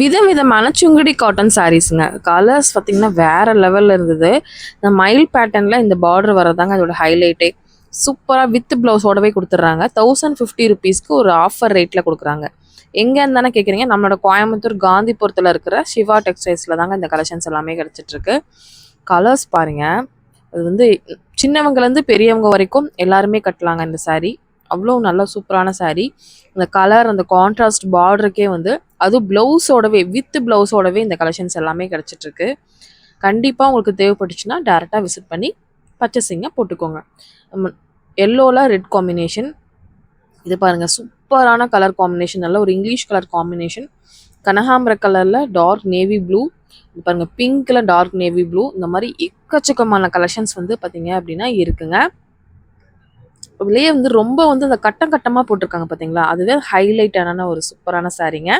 விதவிதமான Sungudi cotton சாரீஸுங்க. Colours பார்த்தீங்கன்னா வேற லெவல்ல இருந்தது. இந்த மயில் பேட்டர்ன்ல இந்த பார்டர் வரதாங்க அதோட ஹைலைட்டே. சூப்பராக வித் ப்ளவுஸோடவே கொடுத்துட்றாங்க. 1050 ருபீஸ்க்கு ஒரு ஆஃபர் ரேட்டில் கொடுக்குறாங்க. எங்கேன்னு தானே கேட்குறீங்க? நம்மளோட கோயம்புத்தூர் காந்திபுரத்தில் இருக்கிற சிவா டெக்ஸ்டைல்ஸில் தாங்க இந்த கலெக்ஷன்ஸ் எல்லாமே கிடச்சிட்ருக்கு. கலர்ஸ் பாருங்கள், அது வந்து சின்னவங்கலேருந்து பெரியவங்க வரைக்கும் எல்லாருமே கட்டலாங்க இந்த saree. அவ்வளோ நல்ல சூப்பரான saree. அந்த கலர், அந்த கான்ட்ராஸ்ட் பார்டருக்கே வந்து அதுவும் ப்ளவுஸோடவே வித் ப்ளவுஸோடவே இந்த கலெக்ஷன்ஸ் எல்லாமே கிடச்சிட்ருக்கு. கண்டிப்பாக உங்களுக்கு தேவைப்பட்டுச்சுன்னா டேரெக்டாக விசிட் பண்ணி பர்ச்சேசிங்க போட்டுக்கோங்க. எல்லோவில் ரெட் காம்பினேஷன். இது பாருங்கள், சூப்பரான கலர் காம்பினேஷன். நல்ல ஒரு இங்கிலீஷ் கலர் காம்பினேஷன். கனகாம்பர கலரில் டார்க் நேவி ப்ளூ. இது பாருங்கள், பிங்க்கில் டார்க் நேவி ப்ளூ. இந்த மாதிரி எக்கச்சக்கமான கலெக்ஷன்ஸ் வந்து பார்த்தீங்க அப்படின்னா இருக்குங்க. இதுலேயே வந்து ரொம்ப வந்து அந்த கட்டம் கட்டமாக போட்டிருக்காங்க பார்த்தீங்களா, அதுவே ஹைலைட்டான ஒரு சூப்பரான சாரீங்க.